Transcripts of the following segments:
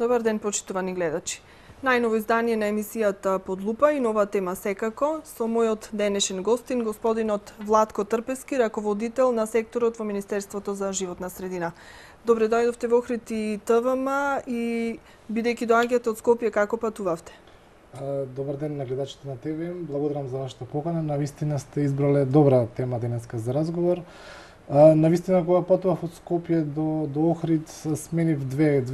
Добар ден, почитувани гледачи. Најново издание на емисијата Под лупа и нова тема секако со мојот денешен гостин, господинот Владко Трпески, раководител на секторот во Министерството за животна средина. Добре дојдовте во Охрид ТВМ и бидејќи доаѓате од Скопје, како патувавте? Добар ден на гледачите на ТВ. Благодарам за вашата покана. Навистина сте избрале добра тема денеска за разговор. Навистина, кога патував од Скопје до Охрид, сменив две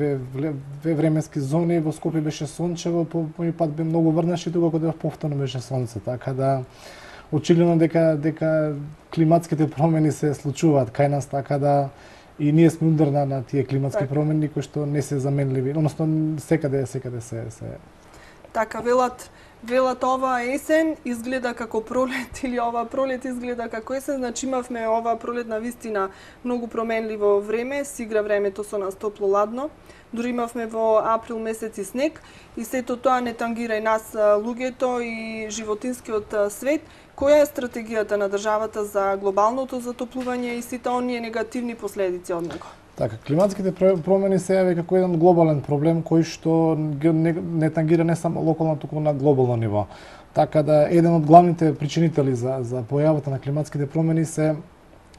временски зони. Во Скопје беше сончево, по пат бе многу врнаш и тука кога повторно беше сонце. Така да очигледно дека климатските промени се случуваат кај нас, така да и ние сме удар на тие климатски промени кои што не се заменливи, односно секаде се. Така велат ова есен изгледа како пролет или ова пролет изгледа како есен, значи имавме ова пролет на вистина многу променливо време, сигра времето со нас топло-ладно. Дури имавме во април месец и снег и сето тоа не тангира и нас луѓето и животинскиот свет. Која е стратегијата на државата за глобалното затоплување и сите оние негативни последици од него? Така, климатските промени се јави како еден глобален проблем кој што не тангира не само локално, туку на глобално ниво. Така да еден од главните причинители за појавата на климатските промени се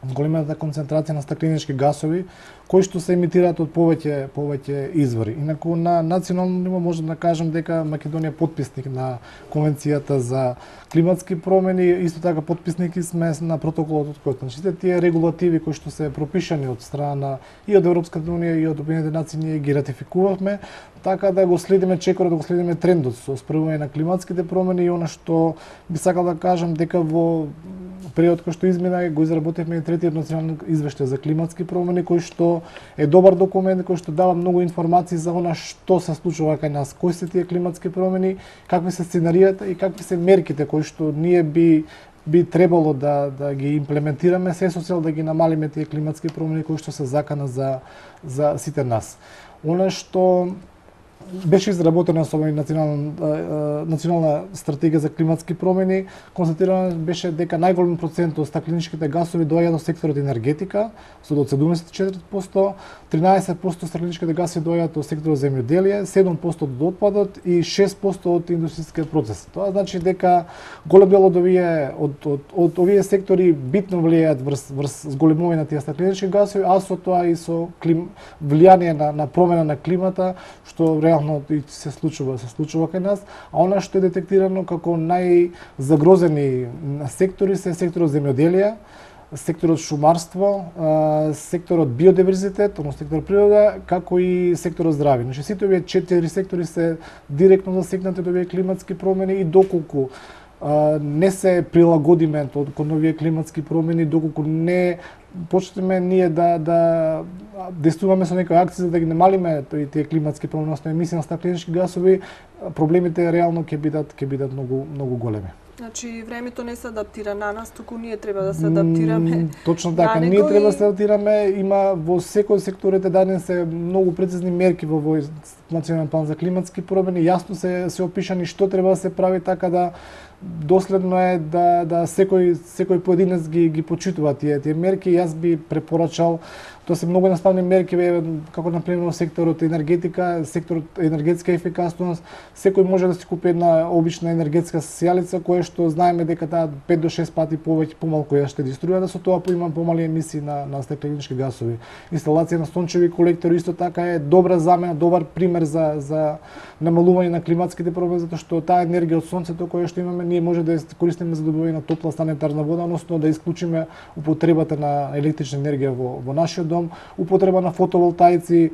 големата концентрација на стакленички гасови кои што се емитираат од повеќе извори. Инаку на национално ниво можам да кажам дека Македонија е потписник на Конвенцијата за климатски промени, исто така потписник сме на протоколот од кој сите тие регулативи кои што се пропишани од страна и од Европската унија и од Обединетите нации ние ги ратификувавме, така да го следиме чекорот, да го следиме трендот со спревување на климатските промени и она што би сакал да кажам дека во период кој што измина го изработивме и третиот национален извештај за климатски промени кој што е добар документ кој што дава многу информации за она што се случува кај нас, кои се тие климатски промени, какви се сценаријата и какви се мерките кои што ние би требало да ги имплементираме се со цел да ги намалиме тие климатски промени кои што се закана за сите нас. Она што беше изработена со национална стратегија за климатски промени, констатирано беше дека најголем процент од стакленичките гасови доаѓаат од секторот енергетика, со до 74%, 13% стакленичките гасови доаѓаат од секторот земјоделие, 7% од отпадот и 6% од индустријскиот процес. Тоа значи дека голем дел од овие сектори битно влијаат врз зголемување на тие стакленички гасови, а со тоа и со влијание на промена на климата, што реално се случува кај нас, а она што е детектирано како најзагрозени сектори се секторот земјоделие, секторот шумарство, секторот биодиверзитет, односно секторот природа, како и секторот здравје. Значи сите овие 4 сектори се директно засегнати од овие климатски промени и доколку не се прилагодиме кон овие климатски промени, доколку не почнеме ние да действуваме со некои акции за да ги намалиме тие климатски промени, односно емисија на стакленички гасови, проблемите реално ќе бидат многу големи. Значи времето не се адаптира на нас, туку ние треба да се адаптираме. Точно така, ние треба да се адаптираме. Има во секој секторите дадени се многу прецизни мерки во овој национален план за климатски промени, јасно се опишани што треба да се прави, така да доследно е да секој поединец ги почитува тие мерки. Јас би препорачал, тоа се многу едноставни мерки, како на пример во секторот енергетика, секторот енергетска ефикасност, секој може да си купи една обична енергетска сејалица која што знаеме дека таа 5 до 6 пати помалку ја ще деструира, да со тоа има помали емисии на стакленички гасови. Инсталација на сончеви колектори исто така е добра замена, добар пример за намалување на климатските промени, затоа што таа енергија од сонцето која што имаме ние може да ја користиме за добивање на топла санитарна вода, односно да исклучиме употребата на електрична енергија во нашиот дом, употреба на фотоволтаици.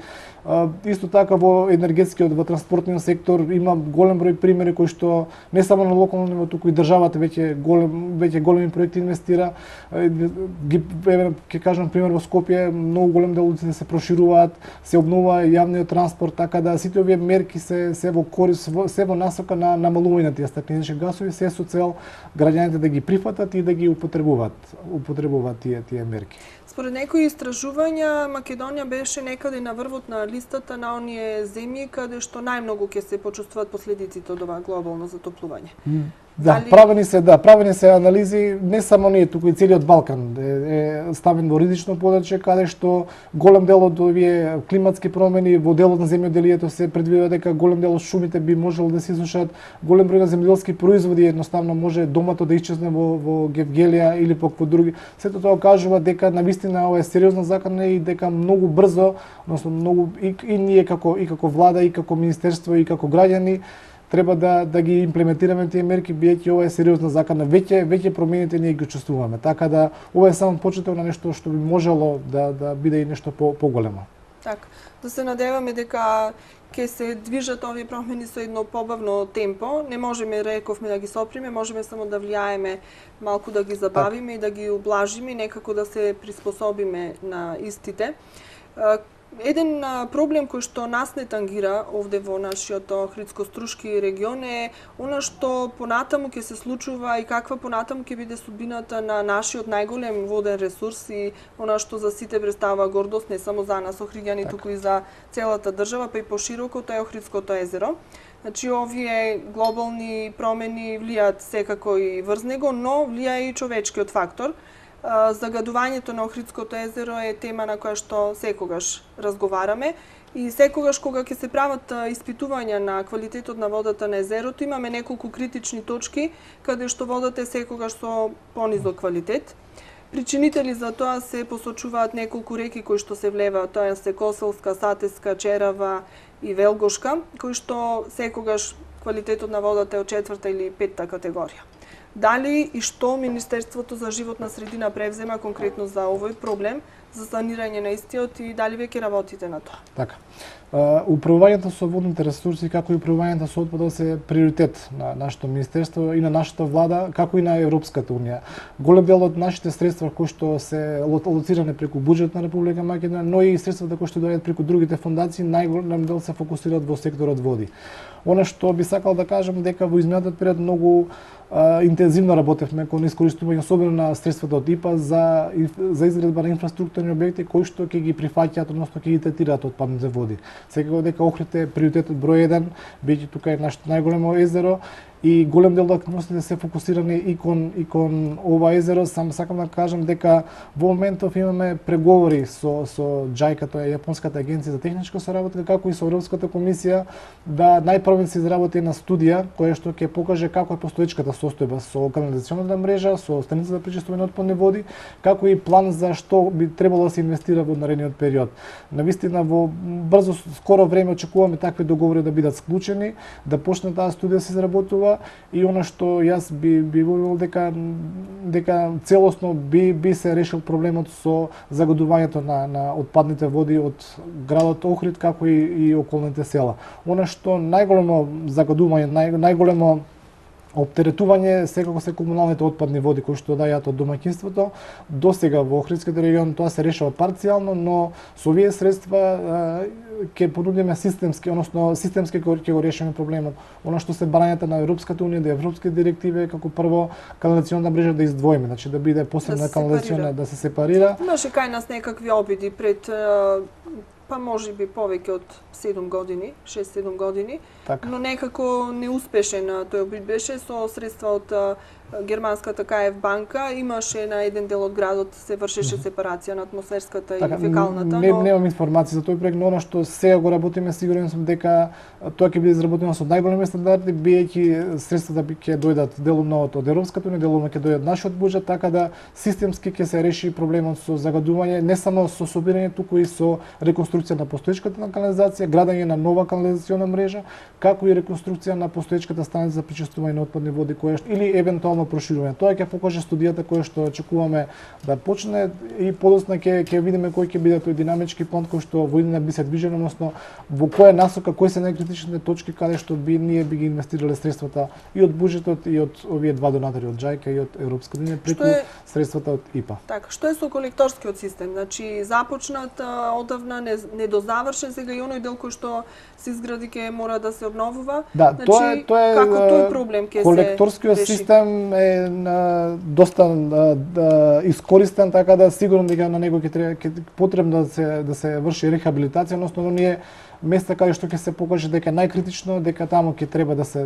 Исто така во енергетскиот, во транспортниот сектор има голем број примери кои што не само на локално ниво, туку и државата веќе големи проекти инвестира. Ќе кажам пример во Скопје, многу голем дел улиците се прошируваат, се обновува јавниот транспорт, така да сите овие мерки се во корис, се во насока на намалување на тие стакленички гасови, се со цел граѓаните да ги прифатат и да ги употребуваат тие мерки. Според некои истражувања, Македонија беше некаде на врвот на листата на оние земји каде што најмногу ќе се почувствуваат последиците од ова глобално затоплување. Да, правени се анализи, не само ние, туку и целиот Балкан е ставен во ризично подрачје, каде што голем дел од овие климатски промени во делот на земјоделието се предвидува дека голем дел од шумите би можело да се изсушат, голем број на земјоделски производи едноставно може домато да исчезне во Гевгелија или пак во други. Сето тоа кажува дека навистина ова е сериозна закана и дека многу брзо, односно многу и ние како влада и како министерство и како граѓани треба да ги имплементираме тие мерки, бидејќи ова е сериозна закана. Веќе промените ние ги чувствуваме. Така да ова е само почеток на нешто што би можело да биде и нешто поголемо. Така, да се надеваме дека ќе се движат овие промени со едно побавно темпо. Не можеме, рековме, да ги соприме, можеме само да влијаеме, малку да ги забавиме и да ги ублажиме и некако да се приспособиме на истите. Еден проблем кој што нас не тангира овде во нашиот Охридско-Струшки регион е она што понатаму ќе се случува и каква понатаму ќе биде судбината на нашиот најголем воден ресурс и она што за сите представува гордост, не само за нас охриѓани, туку и за целата држава, па и пошироко, тоа е Охридското езеро. Значи, овие глобални промени влијаат секако и врз него, но влијае и човечкиот фактор. Загадувањето на Охридското езеро е тема на која што секогаш разговараме и секогаш кога ќе се прават испитувања на квалитетот на водата на езерото, имаме неколку критични точки каде што водата е секогаш со понизок квалитет. Причинители за тоа се посочуваат неколку реки кои што се влеваат, тоа се Коселска, Сатеска, Черава и Велгошка, кои што секогаш квалитетот на водата е од 4-та или 5-та категорија. Дали и што Министерството за животна средина превзема конкретно за овој проблем, за санирање на истиот и дали веќе работите на тоа? Така. Управувањето со водните ресурси, како и управувањето со отпадот се приоритет на нашето министерство и на нашата влада, како и на Европската унија. Голем дел од нашите средства кои што се алоцирани преку буџетот на Република Македонија, но и средствата кои што доаѓаат преку другите фондации, најголем дел се фокусираат во секторот води. Она што би сакал да кажам дека во изминатиот период многу интензивно работевме кон искористување особено на средствата од ИПА за изградба на инфраструктурни објекти кои што ќе ги прифаќаат, односно ќе ги третираат отпадните води. Секако дека Охрид е приоритетот број 1, бидејќи тука е нашето најголемо езеро и голем дел од активностите се фокусирани и кон ова езеро. Само сакам да кажам дека во моментов имаме преговори со JICA, тоа е Јапонската агенција за техничка соработка, како и со Европската комисија, да најпрво се изработи една студија која што ќе покаже како е постоечката состојба со канализационата мрежа, со станица за пречистување на отпадни води, како и план за што би требало да се инвестира во наредниот период. Навистина во брзо скоро време очекуваме такви договори да бидат склучени, да почне таа студија да се изработува и она што јас би волел дека целосно би се решил проблемот со загадувањето на отпадните води од градот Охрид како и околните села. Она што најголемо загадување, најголемо оптеретување секако се комуналните отпадни води кои што дајат од домаќинството. Досега во Охридскиот регион тоа се решава парцијално, но со овие средства ќе понудиме системски, односно системски ќе го решиме проблемот. Она што се барањата на Европската унија, да европски директиви, како прво канализационна мрежа да издвоиме, значи да биде посебна канализациона да се сепарира. Имаше кај нас некакви обиди пред па може би повеќе од 7 години, 6-7 години, така, но некако неуспешен тој обид беше со средства од германската КФ банка. Имаше на еден дел од градот се вршеше сепарација на атмосферската и фекалната. Немам информации за тој проект, но она што сега го работиме, сигурен сум дека тоа ќе биде изработено со најголеми стандарди, бидејќи средствата ќе дојдат делумно од Европската унија, делумно ќе дојдат нашиот буџет, така да системски ќе се реши проблемот со загадување, не само со собирање, туку и со реконструкција на постоечката канализација, градење на нова канализациона мрежа, како и реконструкција на постоечката станица за пречистување на отпадни води, или евентуално проширување. Тоа ќе покаже студијата која што очекуваме да почне и подоцна ќе видиме кој ќе биде тој динамички план кој што во иднина би се движел, односно во која насока, кои се најкритичните точки каде што ние би ги инвестирале средствата и од буџетот и од овие два донатори од JICA и од Европската унија преку средствата од ИПА. Така, што е со колекторскиот систем? Значи започнат одавна, недозавршен, сега и оној дел кој што се изгради ќе мора да се обновува. Да, значи, тоа е како тој проблем ќе се колекторскиот систем е доста искористен, така да сигурно дека на него ќе потребно да се врши рехабилитација, односно ние места каде што ќе се покаже дека најкритично, дека таму ќе треба да се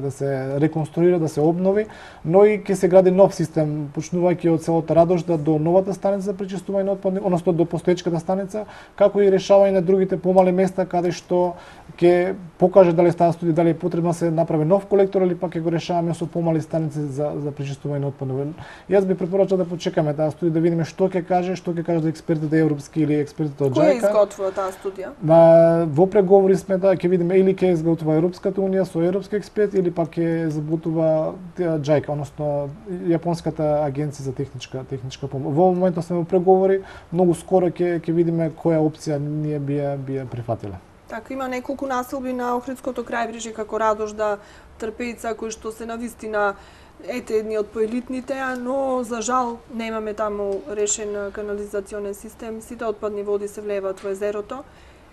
реконструира, да се обнови, но и ќе се гради нов систем, почнувајќи од селото Радожда до новата станица за пречистување на отпадни, односно до постоечката станица, како и решавање на другите помали места каде што ќе покаже дали таа студија дали е потребно да се направи нов колектор или пак ќе го решаваме со помали станици за пречистување на отпадни води. Јас би препорачал да почекаме таа студија да видиме што ќе кажат експертите европски или експертите од Кој JICA. изготвува таа студија? Во преговори сме да ќе видиме или ќе изготвува Европската унија со европски експерти или пак ќе изготвува JICA, односно јапонската агенција за техничка помош. Во моментот сме во преговори, многу скоро ќе видиме која опција ние би ја прифатиле. Така, има неколку населби на Охридското крајбрежје како Радожда, Трпејца, кои што се навистина едни од поелитните, но за жал немаме таму решен канализационен систем. Сите отпадни води се влеваат во езерото.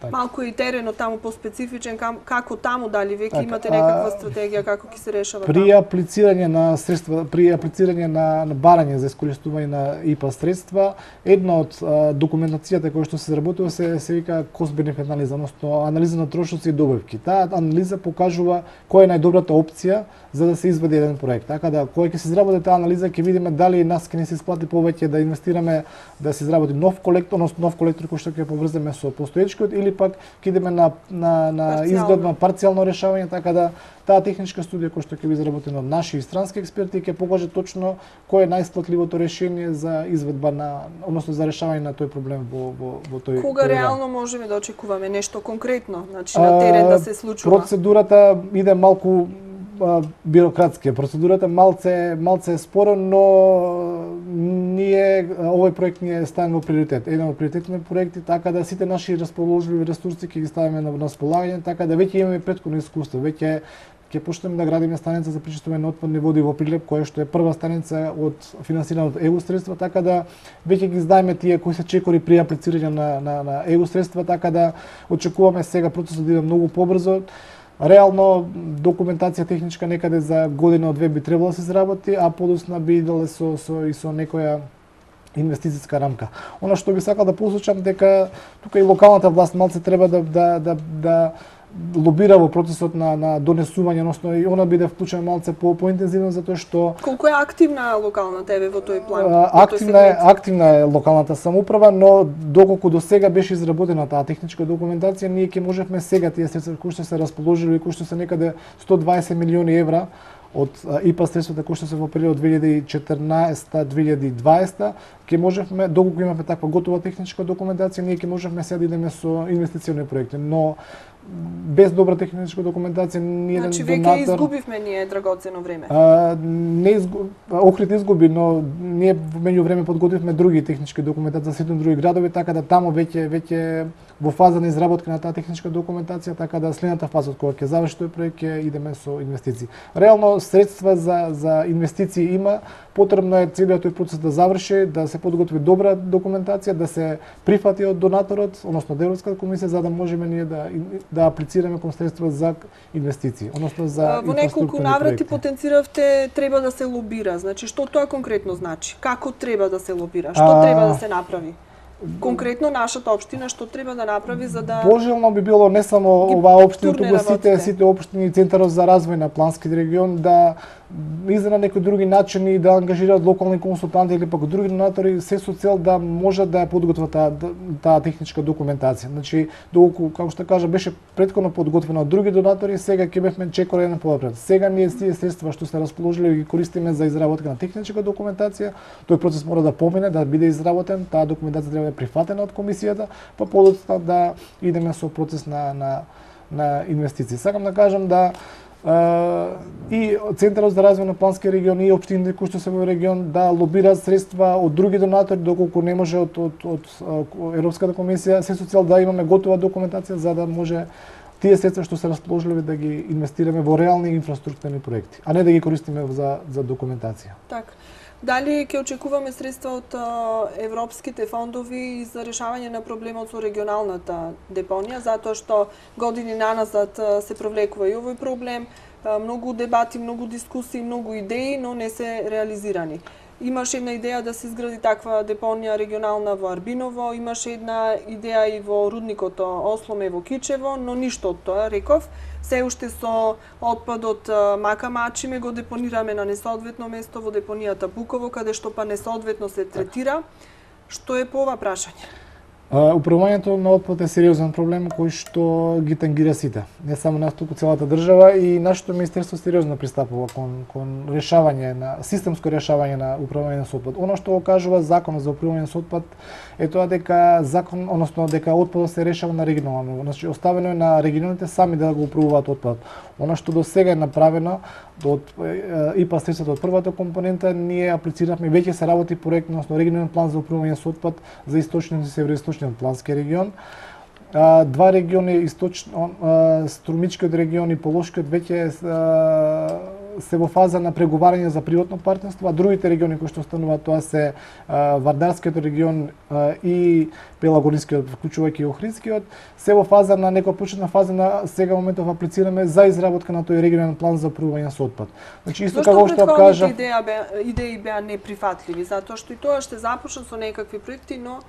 Така. Малку и теренот таму поспецифичен, како таму дали веќе имате некаква стратегија како ќе се решава таму? При аплицирање на средства, при аплицирање на барање за искористување на ИПА средства, една од документацијата која што се изработува се вика cost benefit анализа, односно анализа на трошоци и добавки. Таа анализа покажува која е најдобрата опција за да се изведе еден проект. Така да кога ќе се изработи таа анализа ќе видиме дали нас ќе не се исплати повеќе да инвестираме да се изработи нов колектор, односно нов колектор кој што ќе поврземе со постоечкиот или пак ќе идеме на изглед на парцијално решавање, така да таа техничка студија која што ќе биде изработена од наши и странски експерти ќе покаже точно кој е најисплатливото решение за изведба на, односно за решавање на тој проблем во тој. Кога реално можеме да очекуваме нешто конкретно, значи на терен да се случува? Процедурата иде малку бирократски. Процедурата малце е споро, но ние овој проект ни е ставен во приоритет. Еден од приоритетните проекти, така да сите наши расположливи ресурси ќе ги ставиме на располагање, така да веќе имаме претходно искуство, веќе ќе почнеме да градиме станица за пречистување на отпадни води во Прилеп, која што е прва станица од финансирана од ЕУ средства, така да веќе ги знаеме тие кои се чекори при аплицирање на ЕУ средства, така да очекуваме сега процесот да иде многу побрзо. Реално документација техничка некаде за година од две би требало да се изработи, а подоцна би иделе со некоја инвестицијска рамка. Она што би сакал да посочам дека тука и локалната власт малце треба да лобира во процесот на донесување, односно и она биде вклучена малце поинтензивно затоа што колку е активна локалната во тој план? Активна е локалната самоуправа, но доколку до сега беше изработена таа техничка документација, ние ќе можевме сега тие средства кои што се расположили, кои што се некаде 120 милиони евра од ИПА средствата кои што се во период 2014-2020, ќе можевме, доколку имаме таква готова техничка документација, ние ќе можевме сега да идеме со инвестициони проекти, но без добра техничка документација ни еден значи, донатор... Значи веќе изгубивме ние драгоцено време. Охрид изгуби, но ние меѓу време подготвивме други технички документации за сите други градови, така да таму веќе во фаза на изработка на таа техничка документација, така да следната фаза од кога ќе заврши тој проект ќе идеме со инвестиции. Реално средства за инвестиции има, потребно е целиот тој процес да заврши, да се подготви добра документација, да се прифати од донаторот, односно Европската комисија, за да можеме ние да аплицираме кон средства за инвестиции, односно за во неколку наврати потенциравте треба да се лобира. Значи што тоа конкретно значи? Како треба да се лобира? Што треба да се направи? Конкретно нашата општина што треба да направи за да пожелно би било не само оваа општина, туку сите општини и Центарот за развој на планскиот регион да изна некои други начини да ангажираат локални консултанти или пак други донатори се со цел да можат да ја подготват таа техничка документација. Значи, доколку, како што кажа, беше претходно подготвена од други донатори, сега ќе бевме чекор еден понапред. Сега ние тие средства што се расположили ги користиме за изработка на техничка документација. Тој процес мора да помине, да биде изработен, таа документација треба да е прифатена од комисијата, па подоцна да идеме со процес на инвестиции. Сакам да кажам да и Центарот за развој на плански регион и општините кои што се во регион да лобираат средства од други донатори доколку не може од Европската комисија, се со цел да имаме готова документација за да може тие средства што се расположливи да ги инвестираме во реални инфраструктурни проекти, а не да ги користиме за документација. Така. Дали ќе очекуваме средства од европските фондови за решавање на проблемот со регионалната депонија, затоа што години наназад се провлекува и овој проблем, многу дебати, многу дискусии, многу идеи, но не се реализирани. Имаше една идеја да се изгради таква депонија регионална во Арбиново, имаше една идеја и во рудникот Осломе во Кичево, но ништо од тоа, реков. Се уште со отпадот Макамачиме го депонираме на несоодветно место во депонијата Буково, каде што па несоодветно се третира. Што е по ова прашање? Управувањето на отпад е сериозен проблем кој што ги тангира сите, не само нас, туку целата држава, и нашето министерство сериозно пристапува кон решавање на системско решавање на управување со отпад. Оно што го кажува законот за управување со отпад е тоа дека дека отпадот се решава на регионално ниво. Значи оставено е на регионите сами да го управуваат отпадот. Она што до сега е направено од ИПА средствата од првата компонента, ние аплициравме, веќе се работи проект, односно регионален план за управување со отпад за источниот и североисточниот плански регион. Два региони, Струмичкиот регион и Полошкиот, веќе се во фаза на преговарање за приватно партнерство, а другите региони кои што остануваат, тоа се Вардарскиот регион и Пелагонискиот, вклучувајќи Охридскиот, се во фаза на некоја почетна фаза на сега моментов аплицираме за изработка на тој регионален план за управување со отпад. Значи исто како што кажа, идеи беа неприфатливи, затоа што и тоа ще започна со некакви проекти, но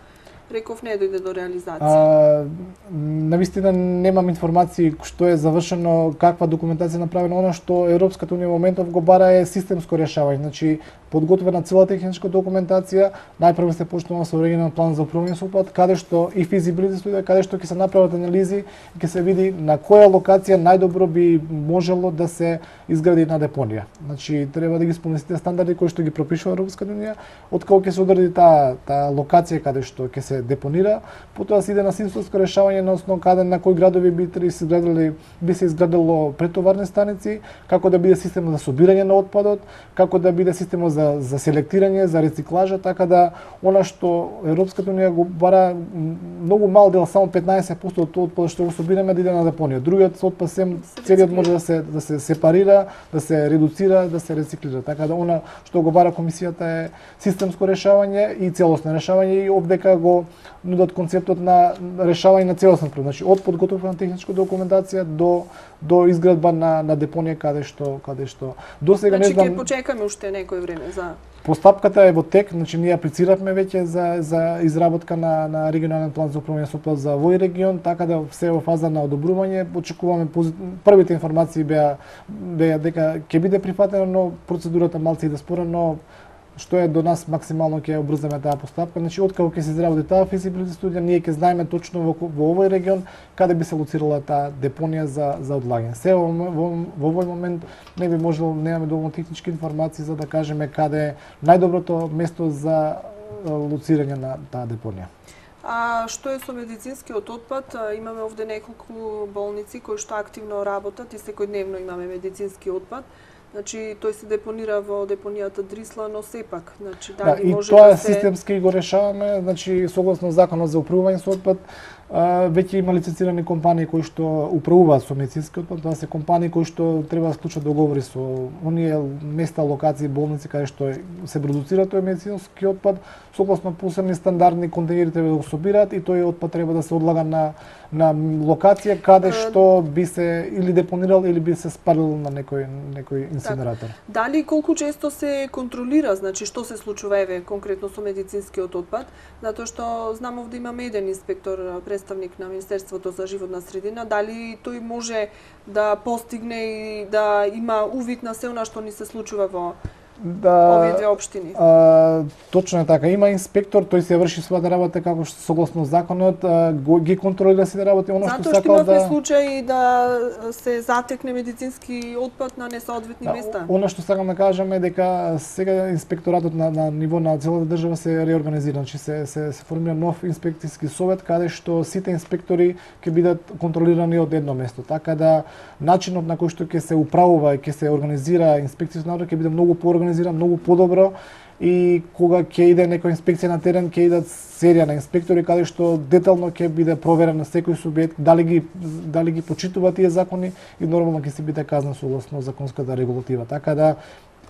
реков не дојде до реализација. Навистина немам информации што е завршено, каква документација е направена. Она што Европската унија во моментов го бара е системско решавање. Значи подготвена цела техничка документација, најпрво се почнува со регионален план за управување со отпад, каде што и физибилити студија, каде што ќе се направат анализи и ќе се види на која локација најдобро би можело да се изгради една депонија. Значи треба да ги исполни сите стандарди кои што ги пропишува Европската унија, откако ќе се одреди таа локација каде што ќе се депонира, потоа се иде на системско решавање на основа каде на кои градови би се изградило претоварни станици, како да биде система за собирање на отпадот, како да биде система за селектирање, за рециклажа, така да она што Европската унија го бара многу мал дел, само 15% од тоа отпад што го собираме да иде на депонија. Другиот отпад целиот може да се сепарира, да се редуцира, да се рециклира. Така да она што го бара комисијата е системско решавање и целосно решавање, и овдека го нудат концептот на решавање на целосен проблем. Значи од подготовка на техничка документација до изградба на депонија каде што до сега не знам. Значи ќе почекаме уште некој време за Постапката е во тек, значи ние аплициравме веќе за изработка на регионален план за управување со отпад за овој регион, така да се во фаза на одобрување. Очекуваме првите информации беа дека ќе биде прифатено, но процедурата малце иде споро, но што е до нас максимално ќе обрзаме таа постапка. Значи откако ќе се изработи таа физибилити студија, ние ќе знаеме точно во овој регион каде би се лоцирала таа депонија за одлагање. Се во овој момент не би можело, немаме доволно технички информации за да кажеме каде е најдоброто место за лоцирање на таа депонија. А што е со медицинскиот отпад? Имаме овде неколку болници кои што активно работат и секојдневно имаме медицински отпад. Значи тој се депонира во депонијата Дрисла, но сепак, значи дали може да се... И тоа системски го решаваме, значи согласно законот за управување со отпад, веќе има лиценцирани компании кои што управуваат со медицински отпад, тоа се компании кои што треба да склучат договори со оние места, локации, болници каде што се продуцира тој медицински отпад, согласно посебни стандардни контейнери треба да го собираат и тој отпад треба да се одлага на локација каде што би се или депонирал или би се спалил на некој инсинератор. Дали колку често се контролира, значи што се случува еве конкретно со медицинскиот отпад, затоа што знам овде имаме еден инспектор, представник на Министерството за животна средина, дали тој може да постигне и да има увид на се она што ни се случува во овие две општини? Точно е така. Има инспектор, тој се врши својата работа како што согласно законот, ги контролира сите работи, оно што сакал да... Затоа што имавме случаи да се затекне медицински отпад на несоодветни места. Оно што сакам да кажам е дека сега инспекторатот на ниво на целата држава се реорганизира, значи се формира нов инспекцијски совет каде што сите инспектори ќе бидат контролирани од едно место. Така да начинот на кој што ќе се управува и ќе се организира инспекцијски надзор ќе биде многу поорганизиран, многу подобро, и кога ќе иде некоја инспекција на терен, ќе идат серија на инспектори каде што детално ќе биде проверен на секој субјект дали ги почитува тие закони и нормално ќе се биде казнен согласно законската регулатива. Така да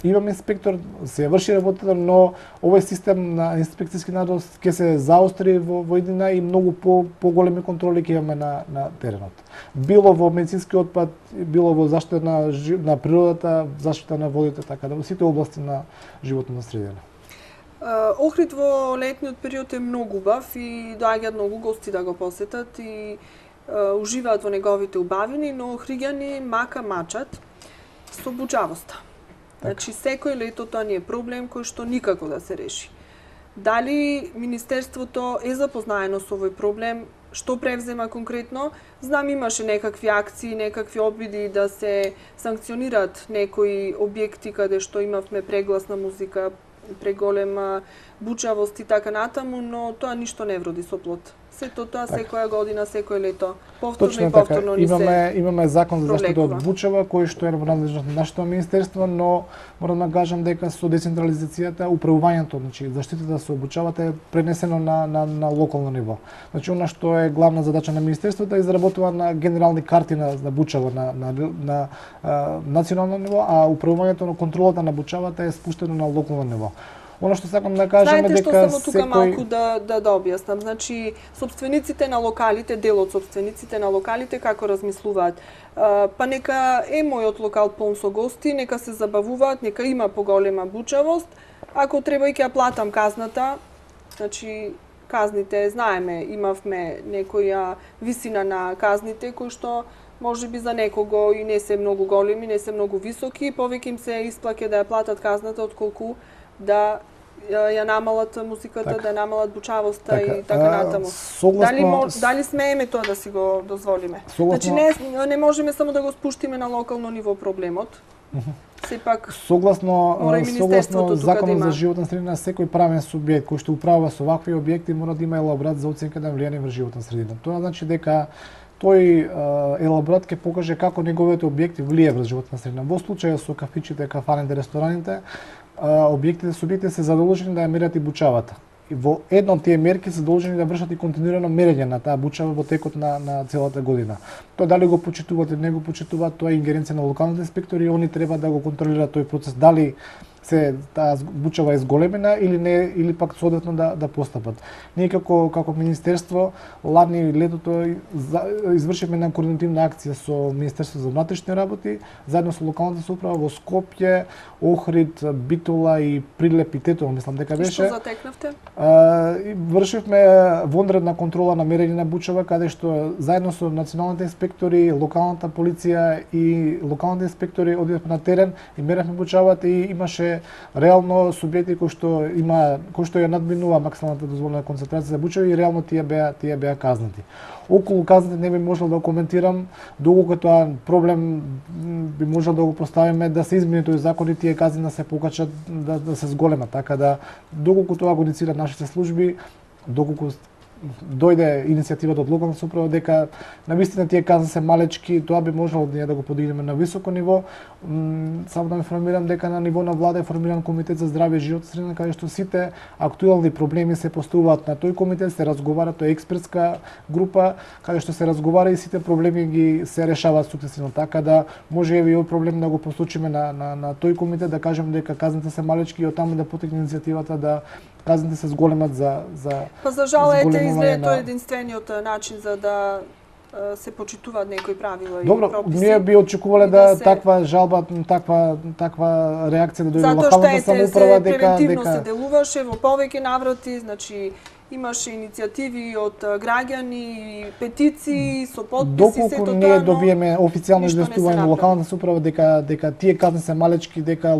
имаме инспектор, се врши работата, но овој систем на инспекцијски надзор ќе се заостри во иднина и многу поголеми контроли ќе имаме на теренот. Било во медицински отпад, било во заштита на природата, заштита на водите, така да во сите области на животната средина. Охрид во летниот период е многу убав и доаѓаат многу гости да го посетат и уживаат во неговите убавини, но охриѓани мака мачат со бучавоста. Значи, секој лето тоа ни е проблем кој што никако да се реши. Дали Министерството е запознаено со овој проблем, што превзема конкретно? Знам, имаше некакви акции, некакви обиди да се санкционираат некои објекти каде што имавме прегласна музика, преголема бучавост и така натаму, но тоа ништо не вроди со плод. Сето тоа секоја година, секој лето, повторно и повторно ни се имаме закон за заштита од бучава кој што е во надлежност на нашето министерство, но морам да кажам дека со децентрализацијата управувањето, значи заштитата со бучавата е пренесено на локално ниво. Значи она што е главна задача на министерството е изработува на генерални карти на бучава на национално ниво, а управувањето на контролата на бучавата е спуштено на локално ниво. Оно што сакам да кажеме дека само тука малку да објаснам. Значи, собствениците на локалите, дел од собствениците на локалите како размислуваат? Па нека е мојот локал полн со гости, нека се забавуваат, нека има поголема бучавост. Ако треба и ќе ја платам казната, значи казните знаеме, имавме некоја висина на казните кои што може би за некого и не се многу големи, не се многу високи, повеќе им се исплаќа да ја платат казната отколку да ја намалат музиката, да ја намалат бучавоста и така натаму. Дали смееме тоа да си го дозволиме? Значи не можеме само да го спуштиме на локално ниво проблемот. Сепак согласно законот за животна средина, секој правен субјект кој што управува со вакви објекти мора да има елаборат за оценка на влијание врз животна средина. Тоа значи дека тој елаборат ќе покаже како неговите објекти влијае врз животна средина. Во случајот со кафичите, кафаните, рестораните, објектите, субјектите се задолжени да ја мерат и бучавата. И во една од тие мерки се должени да вршат и континуирано мерење на таа бучава во текот на целата година. Тоа дали го почитуваат или не го почитуваат, тоа е ингеренција на локалните инспектори и они треба да го контролираат тој процес, дали се таа бучава е зголемена или не, или пак соодветно да постапат. Ние како министерство лани летото извршивме една координативна акција со Министерството за внатрешни работи, заедно со локалната самоуправа во Скопје, Охрид, Битола и Прилеп и Тетово, мислам дека беше. И што затекнавте? Вршивме вонредна контрола на мерење на бучава, каде што заедно со националните инспектори, локалната полиција и локалните инспектори одидовме на терен и меревме бучавата и имаше реално субјекти кои што ја надминува максималната дозволена концентрација за бучави и реално тие беа казнати. Околу казните не би можел да коментирам, доколку тоа проблем би можел да го поставиме да се измени тој закон и тие казни да се покачат, да се зголемат, така да доколку тоа го инициираат нашите служби, доколку дојде иницијативата од локална самоуправа дека навистина тие казни се малечки, тоа би можело ние да го подигнеме на високо ниво. Само да ме информирам дека на ниво на влада е формиран комитет за здравје и животна средина, каде што сите актуелни проблеми се поставуваат на тој комитет, се разговара, тоа е експертска група, каде што се разговара и сите проблеми ги се решаваат сукцесивно, така да може и овој проблем да го посочиме на тој комитет, да кажеме дека казните се малечки и оттаму да потекне иницијативата да казните се зголемат за Па за жал изгледа тоа единствениот начин за да се почитуваат некои правила и прописи. Добро, ние би очекувале да таква жалба, таква реакција да дојде локалната самоуправа дека превентивно се делуваше во повеќе наврати, значи имаше иницијативи од граѓани, петиции со подписи, сето тоа. Доколку ние добиеме официјално известување на локалната самоуправа дека тие казни се малечки, дека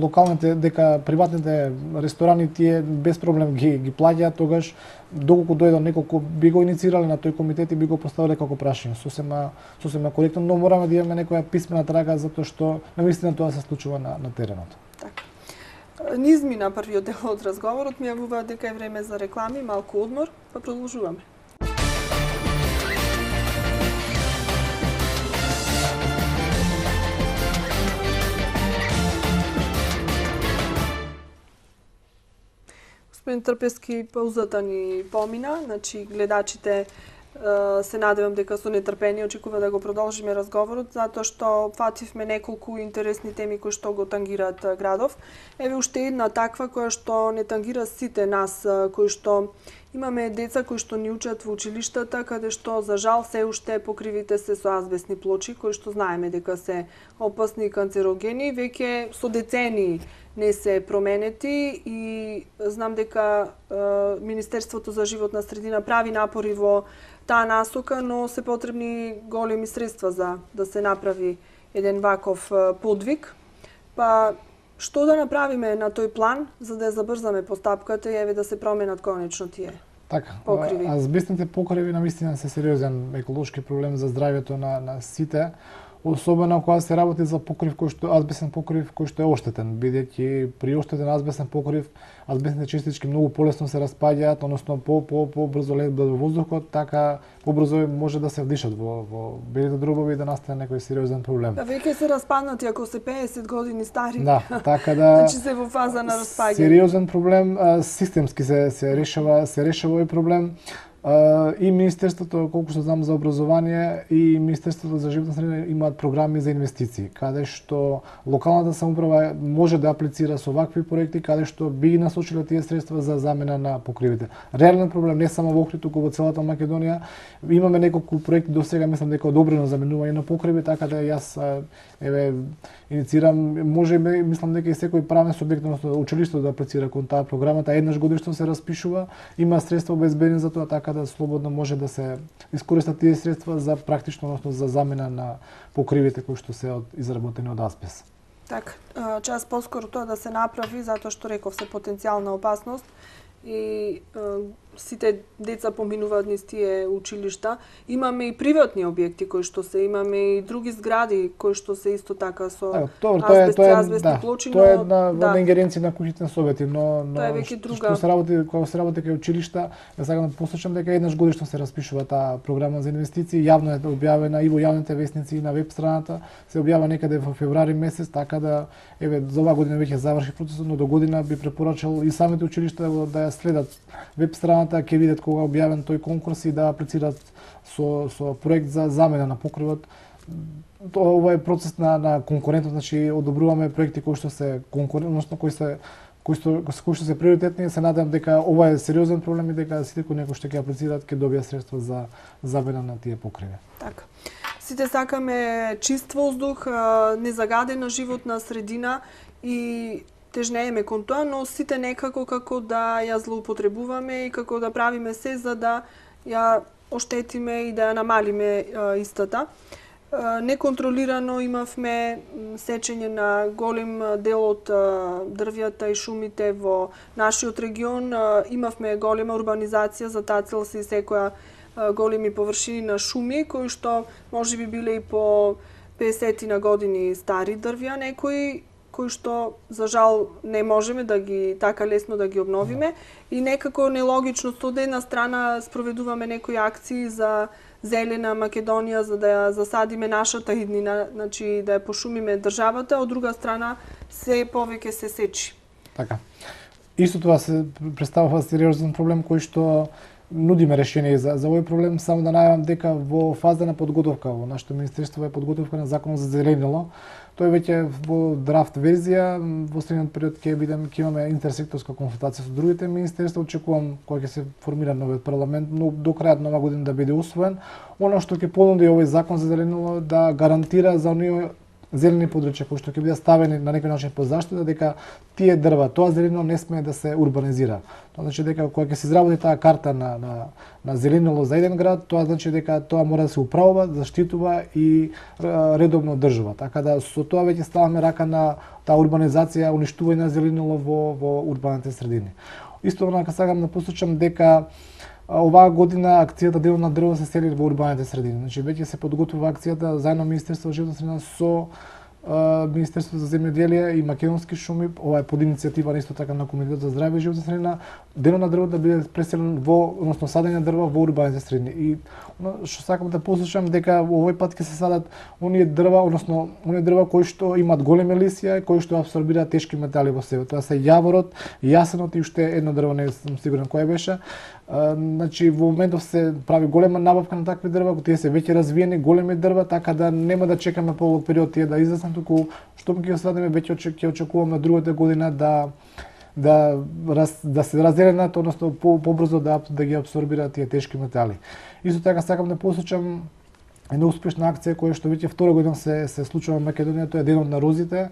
приватните ресторани тие без проблем ги плаќаат, тогаш доколку дојде неколку би го инициирале на тој комитет и би го поставиле како прашање. Сосема коректно, но мораме да имаме некоја писмена трага затоа што навистина тоа се случува на теренот. Така. Низмина првиот дел од разговорот ми јавува дека е време за реклами, малку одмор, па продолжуваме. Господин Трпески, паузата ни помина, значи гледачите се надевам дека со нетрпение очекува да го продолжиме разговорот, затоа што фативме неколку интересни теми кои што го тангираат градов. Еве уште една таква која што не тангира сите нас, кои што Имаме деца кои што ни учат во училиштата, каде што за жал се уште покривите се со азбестни плочи, кои што знаеме дека се опасни и канцерогени, веќе со децении не се променети и знам дека Министерството за животна средина прави напори во таа насока, но се потребни големи средства за да се направи еден ваков подвиг. Па што да направиме на тој план за да ја забрзаме постапката и еве да се променат конечно тие покриви? Азбестните покриви навистина се сериозен еколошки проблем за здравјето на сите, особено кога се работи за покрив азбестен покрив кој што е оштетен, бидејќи при оштетен азбестен покрив азбестните частички многу полесно се распаѓаат, односно побрзо летат во воздухот, така побрзо може да се вдишат во белите дробови и да настане некој сериозен проблем. Да, веќе се распаднати ако се 50 години стари. Да, така да значи се во фаза на распаѓање. Сериозен проблем, системски се решава овој проблем. И Министерството, колку што знам, за образование и Министерството за животна средина имаат програми за инвестиции, каде што локалната самоуправа може да аплицира со вакви проекти, каде што би ги насочиле тие средства за замена на покривите. Реален проблем не само во Охрид, туку во целата Македонија. Имаме неколку проекти до сега, мислам дека одобрено заменување на покриви, така да јас инициирам, мислам дека и секој правен субјект, односно училиште да аплицира кон таа програмата, еднаш годишно се распишува, има средства обезбедени за тоа, така да слободно може да се искористат тие средства за практично, односно за замена на покривите кои што се изработени од азбест. Така, час поскоро тоа да се направи, затоа што реков се потенцијална опасност и сите деца поминуваат низ тие училишта. Имаме и приватни објекти кои што се, имаме и други згради кои што се исто така со азбестни плочи, тоа е на ингеренција на куќите совети, но тоа е веќе друга. Што се работи кога се работи кај училишта, ја сакам да посочам дека еднаш годишно се распишува таа програма за инвестиции, јавно е објавена и во јавните весници и на веб страната, се објавува некаде во февруари месец, така да еве за оваа година веќе заврши процесот, но до година би препорачал и самите училишта да ја следат веб страната, ќе видат кога објавен тој конкурс и да аплицираат со проект за замена на покривот. Ова е процес на конкурентност, значи одобруваме проекти кои што се конкурентно, кои што се приоритетни. Се надевам дека ова е сериозен проблем и дека сите кои некој што ќе аплицираат ќе добијат средства за замена на тие покриви. Така. Сите сакаме чист воздух, незагадена животна средина и тежнееме кон тоа, но сите некако како да ја злоупотребуваме и како да правиме се за да ја оштетиме и да ја намалиме истата. Неконтролирано имавме сечење на голем дел од дрвјата и шумите во нашиот регион. Имавме голема урбанизација, за таа цел се секоја големи површини на шуми, кои што можеби биле и по 50 на години стари дрвја некои, кои што за жал не можеме да ги така лесно да ги обновиме и некако нелогично од една страна спроведуваме некои акции за зелена Македонија за да ја засадиме нашата иднина, значи да ја пошумиме државата, од друга страна се повеќе се сечи. Така. Исто тоа се представува сериозен проблем кој што нудиме решение за овој проблем, само да најавам дека во фаза на подготовка во нашето министерство е подготовка на законот за зеленило. Тој веќе во драфт верзија, во следниот период ќе имаме интерсекторска консултација со другите министерства, очекувам кога ќе се формира новиот парламент, но до крајот на оваа година да биде усвоен. Она што ќе понуди овој закон за зеленило да гарантира за оние зелени подрачја кои што ќе бидат ставени на некој начин под заштита, дека тие дрва, тоа зеленило не смее да се урбанизира. Тоа значи дека кога ќе се изработи таа карта на зеленило за еден град, тоа значи дека тоа мора да се управува, заштитува и редовно одржува. Така да со тоа веќе ставаме рака на таа урбанизација, уништување на зеленило во урбаните средини. Исто така сакам да посочам дека оваа година акцијата Дело на дрво се сели во урбаните средини. Значи веќе се подготвува акцијата заедно Министерството за животна средина со Министерството за земјоделие и Македонски шуми. Ова е под иницијатива исто така на Комитетот за здравје и животна средина. Дело на дрво да биде преселен односно садење на дрва во урбаните средини. И што сакам да посочам дека овој пат ќе се садат оние дрва кои што имаат големи лисија, кои што абсорбираат тешки метали во себе. Тоа се јаворот, јасенот и уште едно дрво, не сум сигурен кое беше. Значи во моментов се прави голема набавка на такви дрва, тие се веќе развиени големи дрва, така да нема да чекаме полог период тие да излезнат, туку што ќе садиме веќе ќе очекуваме другата година да да се разделенат, односно побрзо да ги абсорбираат тие тешки метали. Исто така сакам да посочам една успешна акција која што веќе втора година се случува во Македонија, тоа е Денот на розите.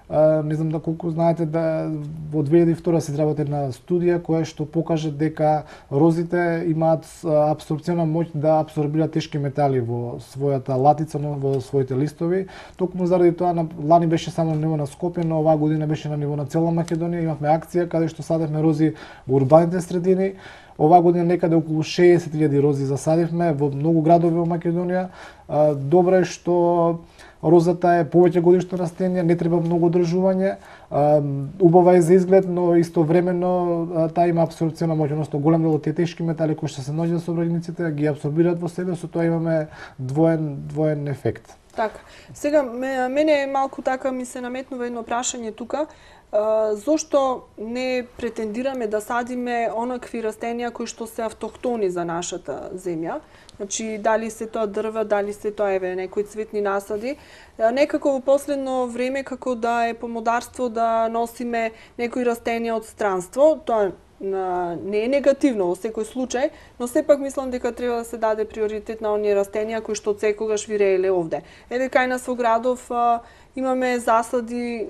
Не знам доколку знаете да во 2002 се изработи една студија која што покаже дека розите имаат апсорбциона моќ да абсорбираат тешки метали во својата латица, во своите листови. Токму заради тоа лани беше само на ниво на Скопје, но оваа година беше на ниво на цела Македонија. Имавме акција каде што садевме рози во урбаните средини. Оваа година некаде околу 60.000 рози засадивме во многу градови во Македонија. Добро е што розата е повеќе годишно растение, не треба многу одржување, убава е за изглед, но истовремено таа има апсорбциона моќ, односно голем дел од тие тешки метали кои што се наоѓаат со собраниците ги апсорбираат во себе, со тоа имаме двоен ефект. Така. Сега мене малку така ми се наметнува едно прашање тука. Зошто не претендираме да садиме онакви растенија кои што се автохтони за нашата земја? Значи, дали се тоа дрва, дали се тоа некои цветни насади. Некако во последно време, како да е помодарство да носиме некои растенија од странство, тоа не е негативно во секој случај, но сепак мислам дека треба да се даде приоритет на оние растенија кои што секогаш вирееле овде. Еве кај нас во градов имаме засади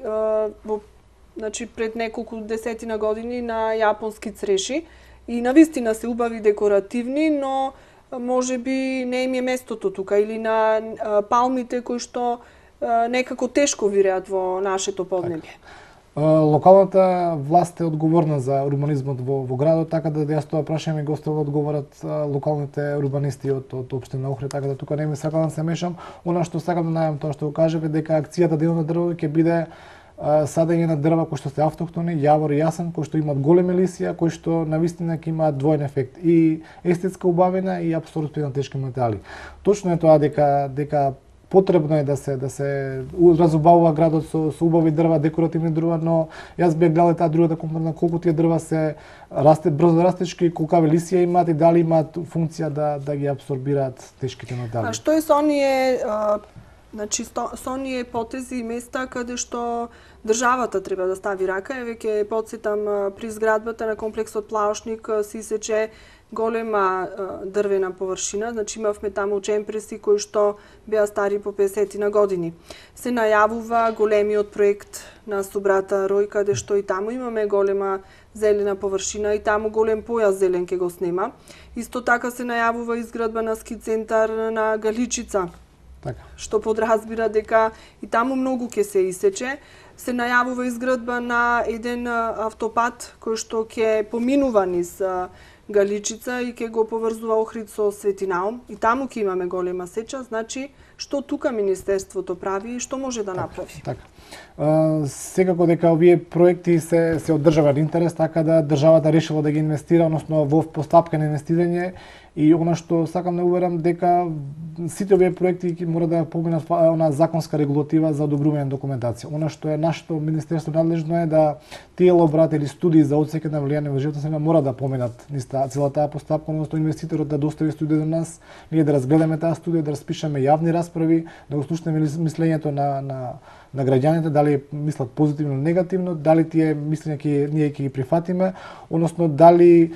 значи пред неколку десетина години на јапонски цреши и навистина се убави декоративни, но може би не им е местото тука, или на палмите кои што некако тешко виреат во нашето поднебје. Локалната власт е одговорна за урбанизмот во градот, така да јас тоа прашање го оставам одговорат локалните урбанисти од општина Охрид, така да тука не ми сакам да се мешам. Она што сакам да најавам тоа што го кажав е дека акцијата Денот на дрвото ќе биде садење на дрва кои што се автохтони, јавор и јасен, кои што имаат големи лисија, кои што навистина ќе имаат двоен ефект, и естетска убавина и апсорбција на тешки метали. Точно е тоа дека потребно е да се разубавува градот со убави дрва, декоративни дрва, но јас бев гледал таа другата компонента, колку тие дрва се брзо растечки, колкави лисија имаат и дали имаат функција да ги апсорбираат тешките метали. А што е со оние значи со оние потези и места каде што државата треба да стави рака? Еве ќе потсетам при изградбата на комплексот Плаошник се исече голема дрвена површина, значи имавме таму чемпреси кои што беа стари по 50 на години. Се најавува големиот проект на Субрата Рој, каде што и таму имаме голема зелена површина и таму голем појас зелен ќе го снема. Исто така се најавува изградба на ски центар на Галичица, така, што подразбира дека и таму многу ќе се исече. Се најавува изградба на еден автопат кој што ќе поминува низ Галичица и ќе го поврзува Охрид со Светинаум. И таму ќе имаме голема сеча, значи што тука Министерството прави и што може да направи? Така. Секако дека овие проекти се од државен интерес, така да државата решила да ги инвестира, односно во постапка на инвестирање, и она што сакам да уверам дека сите овие проекти мора да поминат она законска регулатива за одобрување на документација. Она што е нашето министерство надлежно е да тие лаборати или студии за оценка на влијание во животна средина мора да поминат низ целата таа постапка, односно инвеститорот да достави студија до нас, ние да разгледаме таа студија, да распишеме јавни расправи, да го слушнеме мислењето на граѓаните, дали мислат позитивно или негативно, дали тие мислења ние ќе ги прифатиме, односно дали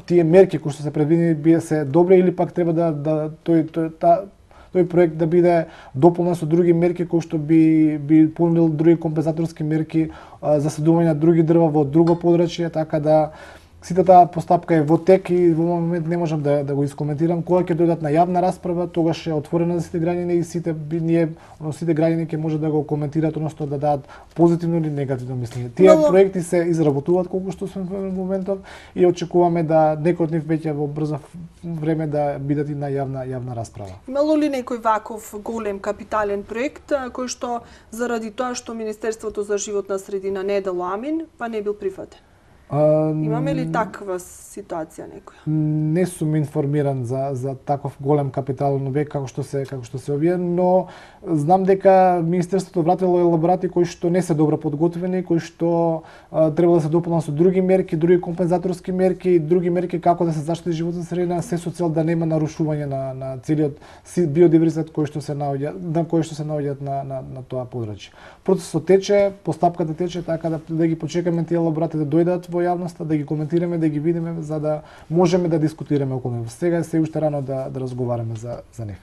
тие мерки кои што се предвидени се добри или пак треба да тој проект да биде дополнен со други мерки кои што би понудил други компензаторски мерки, засадување на други дрва во друго подрачје, така да сите таа постапка е во тек и во момент не можам да го искоментирам. Кога ќе дојдат на јавна расправа, тогаш е отворена за сите граѓани и сите граѓани ќе може да го коментираат, односно да дадат позитивно или негативно мислење. Тие проекти се изработуваат колку што сме во моментов и очекуваме да некој од нив веќе во брзо време да бидат и на јавна расправа. Имало ли некој ваков голем капитален проект кој што заради тоа што Министерството за животна средина не дало амин, па не бил прифатен? Имаме ли таква ситуација некоја? Не сум информиран за таков голем капитален објект како што се овие, но знам дека Министерството вратило елаборати кои што не се добро подготвени, кои што треба да се дополнат со други мерки, други компензаторски мерки, други мерки како да се заштити животна средина, се со цел да нема нарушување на целиот биодиверзитет кој што се наоѓаат на тоа подрачје. Процесот тече, постапката тече, така да ги почекаме тие елаборати да дојдат во јавноста, да ги коментираме, да ги видиме, за да можеме да дискутираме околу него. Сега се уште рано да разговараме за нив.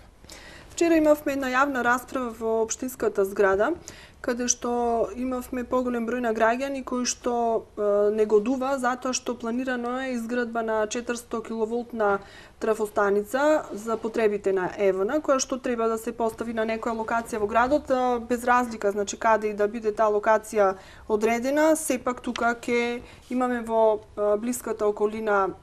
Вчера имавме една јавна расправа во општинската зграда, каде што имавме поголем број на граѓани кои што негодува затоа што планирано е изградба на 400 киловолтна трафостаница за потребите на ЕВН, која што треба да се постави на некоја локација во градот, без разлика, значи каде и да биде таа локација одредена, сепак тука ќе имаме во блиската околина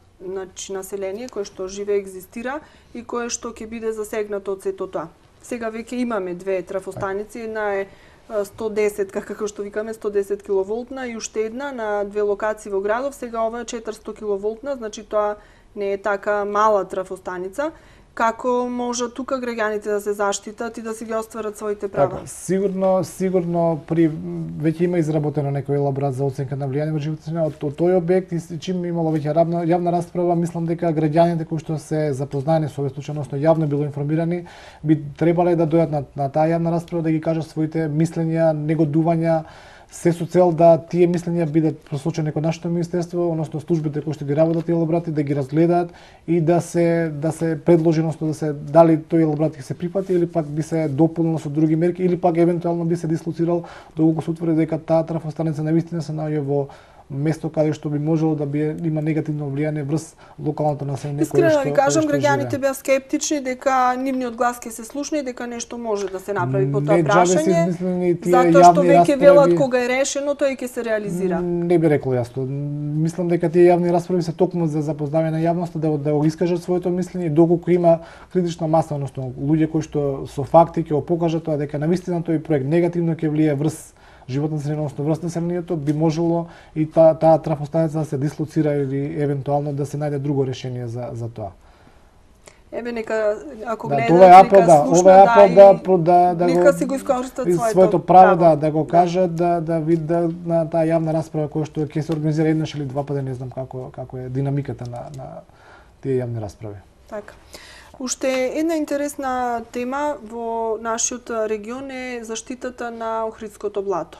население кое што живее, екзистира и кое што ќе биде засегнато од сето тоа. Сега веќе имаме две трафостаници, една е 110, како што викаме, 110 киловолтна и уште една на две локации во градов, сега ова е 400 киловолтна, значи тоа не е така мала трафостаница. Како може тука граѓаните да се заштитат и да си ги остварат своите права? Така, сигурно веќе има изработено некој елаборат за оценка на влијание во животна средина од тој објект и чим имало веќе јавна расправа, мислам дека граѓаните кои што се запознаени со овој случај, односно јавно било информирани, би требале да дојдат на таа јавна расправа да ги кажат своите мислења, негодувања, се со цел да тие мислења бидат просочени кон нашето министерство, односно службите кои што ги работат тие елаборати, да ги разгледаат и да се предложи, односно да се дали тој елаборат ќе се прифати или пак би се дополнил со други мерки или пак евентуално би се дислоцирал доколку се утврди дека таа трафостаница навистина се наоѓа во место каде што би можело да има негативно влијание врз локалното население кое што искрено ви кажам, граѓаните беа скептични дека нивниот глас ќе се слушне и дека нешто може да се направи по тоа прашање. Затоа што веќе велат кога е решено, тоа и ќе се реализира. Не би рекол јасно. Мислам дека тие јавни расправи се токму за запознавање на јавноста да го искажат своето мислење, доколку има критична маса, односно луѓе кои што со факти ќе го покажат тоа дека навистина тој проект негативно ќе влие врз животна средина, односно врз населението, би можело и таа трафостаница да се дислоцира или евентуално да се најде друго решение за тоа. Еве нека ако гледат, ова е апел да нека си го искористат своето право да го кажат, да видат на таа јавна расправа која што ќе се организира еднаш или два пати, не знам како е динамиката на тие јавни расправи. Така. Уште една интересна тема во нашиот регион е заштитата на Охридското блато.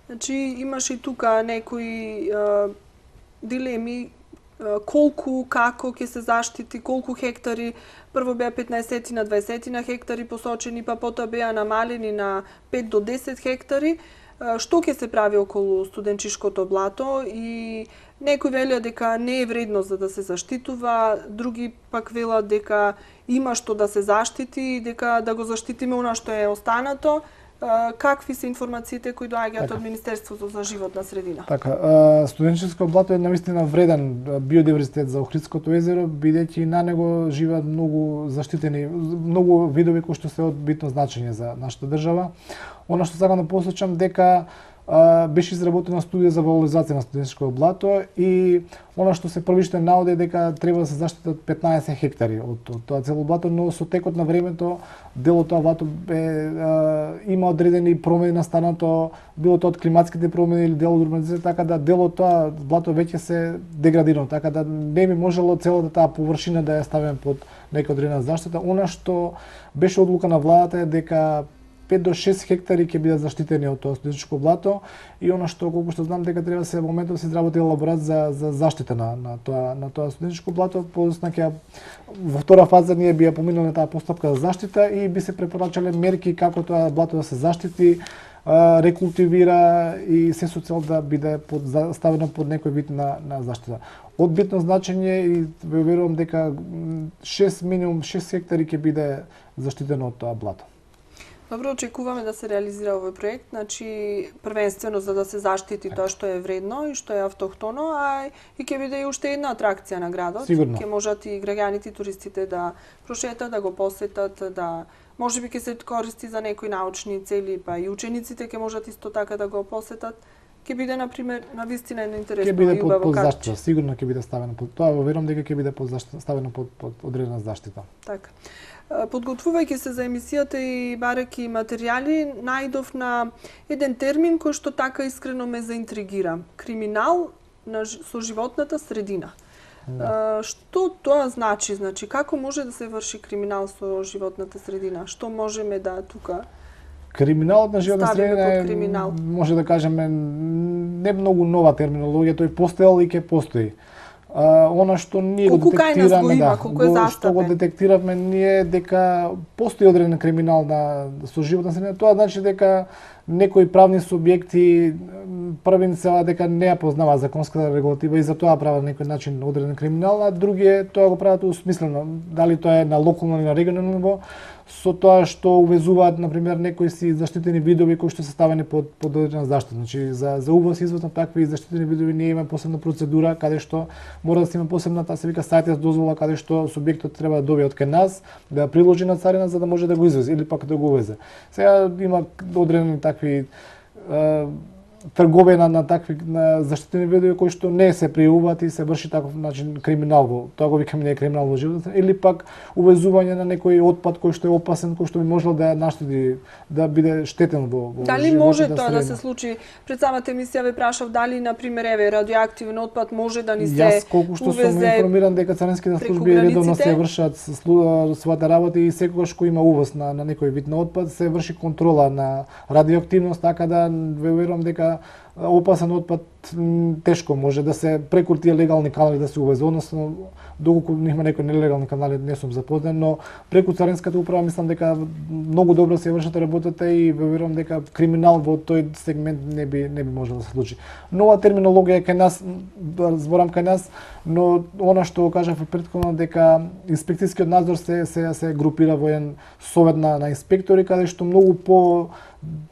Значи, имаше и тука некои дилеми колку, како ќе се заштити, колку хектари, прво беа 15 на 20 на хектари посочени, па потоа беа намалени на 5 до 10 хектари. Што ќе се прави околу Студенчишкото блато и некои велат дека не е вредно за да се заштитува, други пак велат дека има што да се заштити и дека да го заштитиме она што е останато. Какви се информациите кои доаѓаат од Министерството за животна средина? Така, Студенчиско блато е навистина вреден биодиверзитет за Охридското езеро, бидејќи на него живеат многу заштитени, многу видови кои што се од битно значење за нашата држава. Она што сакам да посочам дека беше изработена студија за валоризација на Студенчиско блато и она што се првично наоди дека треба да се заштитат 15 хектари од тоа цело блато, но со текот на времето дел од тоа блато има одредени промени настанато, било тоа од климатските промени или дел од урбанизација, така да дел од тоа блато веќе се деградирано, така да не би можело целата таа површина да ја ставиме под нека одредена заштита. Она што беше одлука на владата е дека 5 до 6 хектари ќе бидат заштитени од тоа Студенчиско блато и она што колку што знам дека треба се во моментот да се изработи елаборат за заштита на тоа Студенчиско блато, подоцна ќе во втора фаза ние би ја поминале таа постапка за заштита и би се препорачале мерки како тоа блато да се заштити, рекултивира и се со цел да биде ставено под некој вид на заштита. Од битно значење и верувам дека минимум 6 хектари ќе биде заштитено од тоа блато. Добро, очекуваме да се реализира овој проект, значи првенствено за да се заштити тоа што е вредно и што е автохтоно, а и ќе биде и уште една атракција на градот. Сигурно. Ќе можат и граѓаните и туристите да прошетат, да го посетат, да можеби ќе се користи за некои научни цели, па и учениците ќе можат исто така да го посетат. ќе биде на пример навистина едно интересно Ќе биде и убаво под картче. заштита, сигурно ќе биде ставено под тоа, верувам дека ќе биде под заштита, ставено под одредена заштита. Така. Подготвувајќи се за емисијата и барајќи материјали, најдов на еден термин кој што така искрено ме заинтригира. Криминал со животната средина. Да. Што тоа значи? Значи, како може да се врши криминал со животната средина? Што можеме да тука Криминалот на животна ставиме средина под криминал? може да кажеме не многу нова терминологија, тој постоел и ќе постои. Она што ние Колку го кај нас го детектираме, има, колку е што го застапен? детектиравме ние дека постои одреден криминал со животна средина, тоа значи дека некои правни субјекти првин се дека не ја познава законската регулатива и затоа прават некој начин одреден криминал, а други тоа го прават усмислено, дали тоа е на локално или на регионално ниво, со тоа што увезуваат на пример некои си заштитени видови кои што се ставени под одредена заштита. Значи за увоз и извоз на такви заштитени видови ние имаме посебна процедура каде што мора да се има посебна, таа се вика сајтес дозвола, каде што субјектот треба да добие од кај нас, да ја приложи на царина за да може да го извезе или пак да го увезе. Сега има одредени такви трговина на такви на заштитени видови кои што не се пријавуваат и се врши таков начин криминал во тоа го викаме ние криминал во животот, или пак увезување на некој отпад кој што е опасен, кој што би можел да ја наштети, да биде штетен во Дали животната може тоа да средина. се случи? Пред самата емисија ве прашав дали на пример еве радиоактивен отпад може да ни се Јас колку што сум увезе информиран дека царинските преку служби редовно се границите? вршат својата работа и секогаш кога има увоз на некој вид на отпад се врши контрола на радиоактивност, така да верувам дека опасен отпад тешко може да се преку тие легални канали да се увезе, односно доколку има некои нелегални канали не сум запознат, но преку царинската управа мислам дека многу добро се вршат работата и верувам дека криминал во тој сегмент не би можел да се случи. Нова терминологија кај нас, зборам кај нас, но она што кажав и претходно дека инспекцијскиот надзор се групира во еден совет на инспектори каде што многу по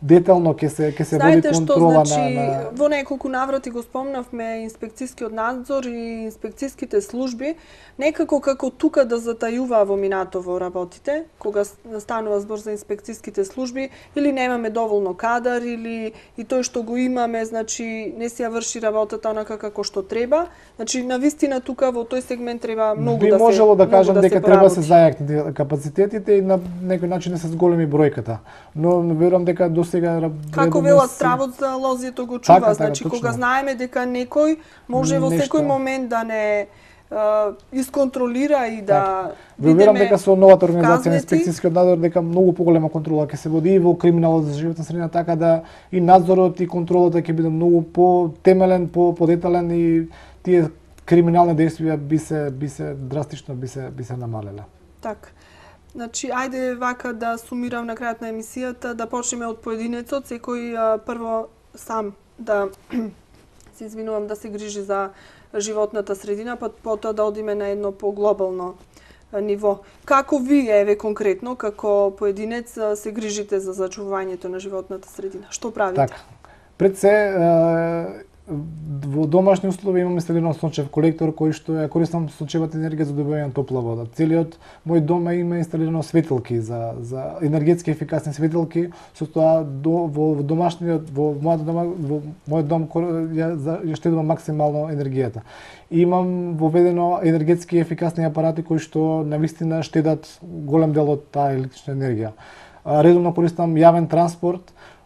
детално ќе се води Знаете што, контрола значи, на во неколку наврати го спомнавме инспекцијскиот надзор и инспекцијските служби, некако како тука да затајуваа во минато во работите, кога станува збор за инспекцијските служби, или немаме доволно кадар, или и тој што го имаме, значи, не си ја врши работата онака како што треба. Значи, навистина тука во тој сегмент треба многу би да се можело да кажам дека треба да се поработи. зајакнат капацитетите и на некој начин да се зголеми бројката. Но верувам дека досега Како велат стравот за лозјето го чува, значи точно. кога знаеме дека некој може во Нешто. секој момент да не исконтролира и да Верувам дека со новата организација на казнети. инспекцијскиот надзор дека многу поголема контрола ќе се води и во криминалот за животна средина, така да и надзорот и контролата ќе биде многу потемелен, подетален и тие криминални действија би се драстично би се намалеле. Така. Значи, ајде вака да сумирам на крајот на емисијата, да почнеме од поединецот, секој прво сам да се извинувам да се грижи за животната средина, па потоа да одиме на едно поглобално ниво. Како вие, еве конкретно, како поединец се грижите за зачувањето на животната средина? Што правите? Така. Пред се во домашни услови имам инсталиран сончев колектор кој што ја користам сончевата енергија за добивање на топла вода. Целиот мој дом има инсталирано светилки за енергетски ефикасни светилки, со тоа во мојот дом ја штедувам максимално енергијата. Имам воведено енергетски ефикасни апарати кои што навистина штедат голем дел од таа електрична енергија. Редовно користам јавен транспорт.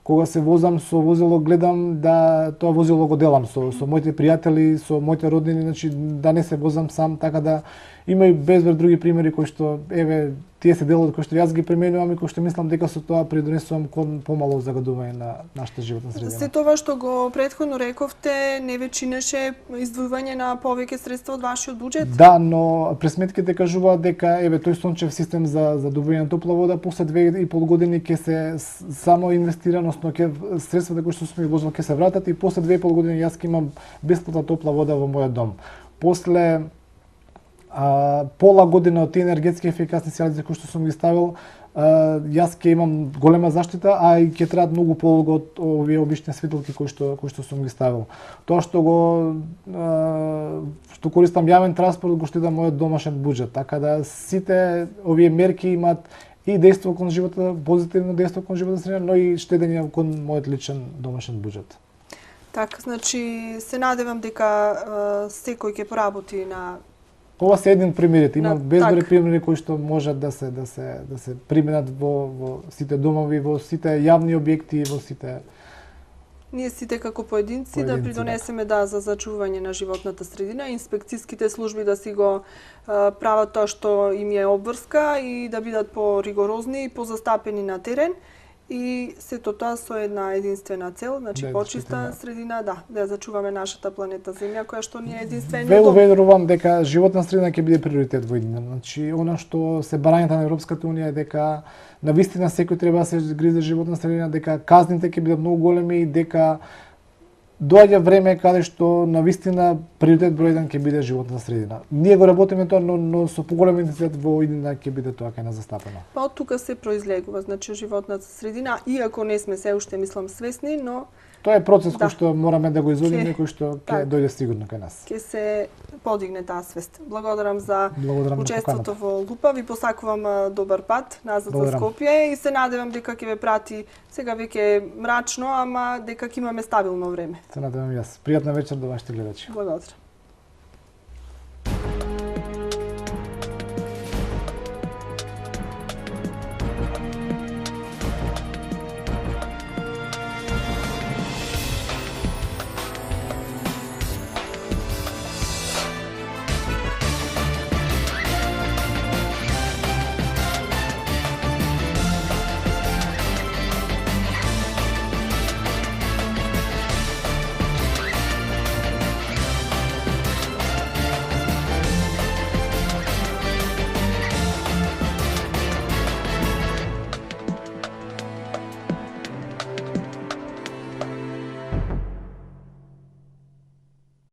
Кога се возам со возило, гледам да тоа возило го делам со моите пријатели, со моите роднини, значи да не се возам сам, така да има и безброй други примери кои што еве тие се делот кои што јас ги применувам и кои што мислам дека со тоа придонесувам кон помало загадување на нашата животна средина. Се тоа што го претходно рековте не ве чинеше издвојување на повеќе средства од вашиот буџет? Да, но пресметките кажуваат дека еве тој сончев систем за добивање на топла вода после 2,5 години ќе се само инвестира, односно ќе средствата кои што сме ги вложили ќе се вратат и после 2,5 години јас ќе имам бесплатна топла вода во мојот дом. После пола година од тие енергетски ефикасни сјалици кои што сум ги ставил, јас ќе имам голема заштита, а и ќе траат многу подолго од овие обични светилки кои што сум ги ставил. Тоа што користам јавен транспорт го штедам мојот домашен буџет, така да сите овие мерки имаат и дејство кон живота, позитивно дејство кон живота средина, но и штедење кон мојот личен домашен буџет. Така, значи се надевам дека секој ќе поработи на Ова се еден примерите, има безброј така. примери кои што можат да се применат во сите домови, во сите јавни објекти, во сите. Ние сите како поединци да придонесеме за зачување на животната средина, инспекцијските служби да си го прават тоа што им е обврска и да бидат поригорозни и позастапени на терен. И сето тоа со една единствена цел, значи почиста средина, да ја зачуваме нашата планета Земја, која што ни е единствениот дом. дом. Верувам дека животна средина ќе биде приоритет во иднина. Значи, она што се барањата на Европската унија е дека навистина секој треба да се гризе животна средина, дека казните ќе бидат многу големи и дека доаѓа време каде што навистина приоритет број 1 ќе биде животна средина. Ние го работиме тоа, но со поголем интензитет во иднина ќе биде тоа кај нас застапено. Па од тука се произлегува, значи животната средина, иако не сме се уште мислам свесни, но тоа е процес кој што мораме да го изводиме, кој што ќе так, дојде сигурно кај нас. Ќе се подигне таа свест. Благодарам за учеството во Лупа, ви посакувам добар пат назад за Скопје и се надевам дека ќе ве прати, сега веќе е мрачно, ама дека ќе имаме стабилно време. Се надевам јас. Пријатна вечер до вашите гледачи. Благодарам.